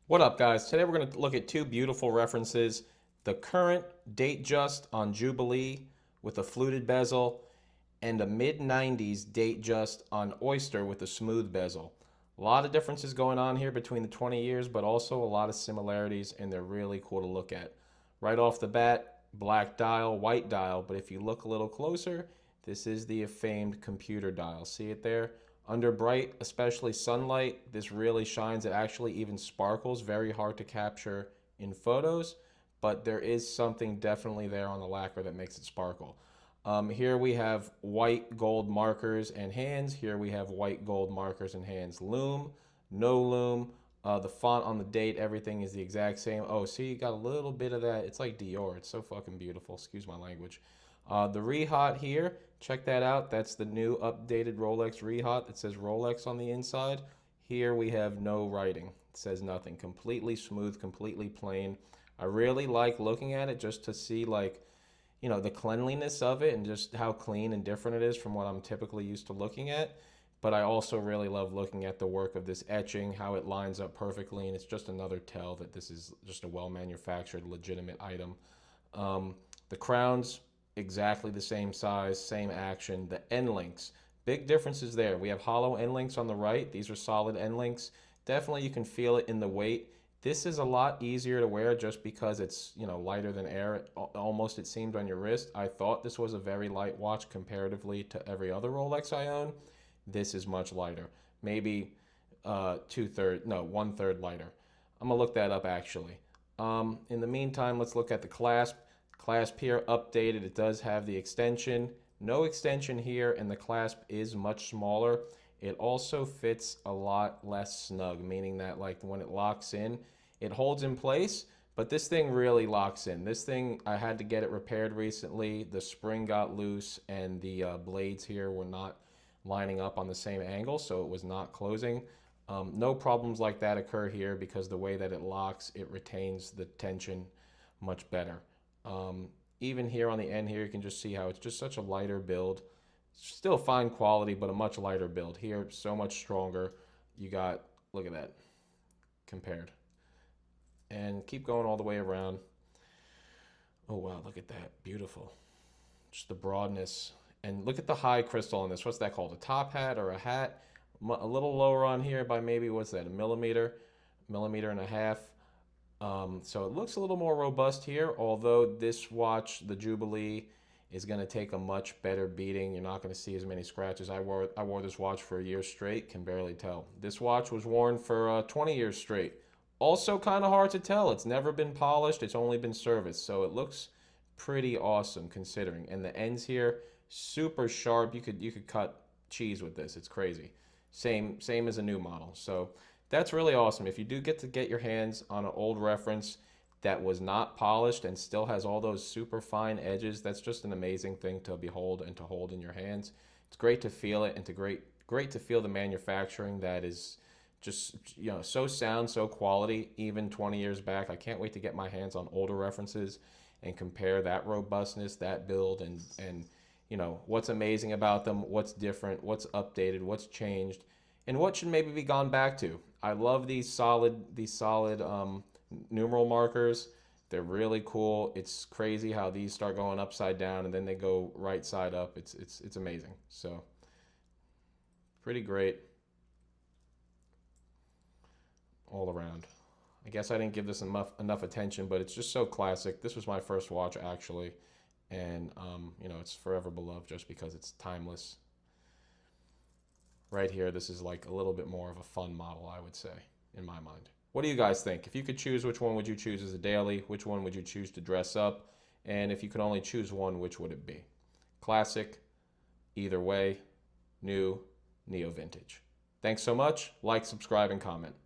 What up, guys? Today we're going to look at two beautiful references. The current Datejust on Jubilee with a fluted bezel and a mid-90s Datejust on Oyster with a smooth bezel. A lot of differences going on here between the 20 years, but also a lot of similarities, and they're really cool to look at. Right off the bat, black dial, white dial, but if you look a little closer, this is the famed computer dial. See it there? Under bright, especially sunlight, this really shines. It actually even sparkles. Very hard to capture in photos, but there is something definitely there on the lacquer that makes it sparkle. Here we have white gold markers and hands. Here we have white gold markers and hands. Loom, no loom. The font on the date, everything is the exact same. Oh, see, you got a little bit of that. It's like Dior. It's so fucking beautiful. Excuse my language. The Rehot here, check that out. That's the new updated Rolex Rehot. It says Rolex on the inside. Here we have no writing. It says nothing. Completely smooth, completely plain. I really like looking at it just to see the cleanliness of it and just how clean and different it is from what I'm typically used to looking at. But I also really love looking at the work of this etching, how it lines up perfectly, and it's just another tell that this is just a well-manufactured, legitimate item. The crowns, exactly the same size, same action. The end links, big differences there. We have hollow end links on the right. These are solid end links. Definitely you can feel it in the weight. This is a lot easier to wear just because it's, lighter than air. Almost it seemed on your wrist. I thought this was a very light watch comparatively to every other Rolex I own. This is much lighter. Maybe one third lighter. I'm gonna look that up actually. In the meantime, let's look at the clasp. Clasp here updated. It does have the extension. No extension here, and the clasp is much smaller. It also fits a lot less snug, meaning that like when it locks in, it holds in place, but this thing really locks in. This thing, I had to get it repaired recently. The spring got loose and the blades here were not lining up on the same angle, so it was not closing. No problems like that occur here because the way that it locks, it retains the tension much better. Even here on the end here, you can just see how it's just such a lighter build. Still fine quality, but a much lighter build. Here, so much stronger. You got, look at that, compared. And keep going all the way around. Oh wow, look at that, beautiful. Just the broadness. And look at the high crystal on this. What's that called? A top hat or a hat? A little lower on here by maybe, what's that, a millimeter and a half. So it looks a little more robust here, although this watch, the Jubilee, is going to take a much better beating. You're not going to see as many scratches. I wore this watch for a year straight, can barely tell. This watch was worn for 20 years straight. Also kind of hard to tell. It's never been polished. It's only been serviced. So it looks pretty awesome considering. And the ends here, super sharp. You could cut cheese with this. It's crazy. Same as a new model. So that's really awesome. If you do get to get your hands on an old reference that was not polished and still has all those super fine edges, that's just an amazing thing to behold and to hold in your hands. It's great to feel it and great to feel the manufacturing that is just so sound, so quality even 20 years back. I can't wait to get my hands on older references and compare that robustness, that build, and what's amazing about them, what's different, what's updated, what's changed, and what should maybe be gone back to. I love these solid numeral markers. They're really cool. It's crazy how these start going upside down and then they go right side up. It's amazing. So pretty great all around. I guess I didn't give this enough attention, but it's just so classic. This was my first watch actually, and it's forever beloved just because it's timeless. Right here, this is like a little bit more of a fun model, I would say, in my mind. What do you guys think? If you could choose, which one would you choose as a daily? Which one would you choose to dress up? And if you could only choose one, which would it be? Classic, either way, new, neo vintage. Thanks so much. Like, subscribe, and comment.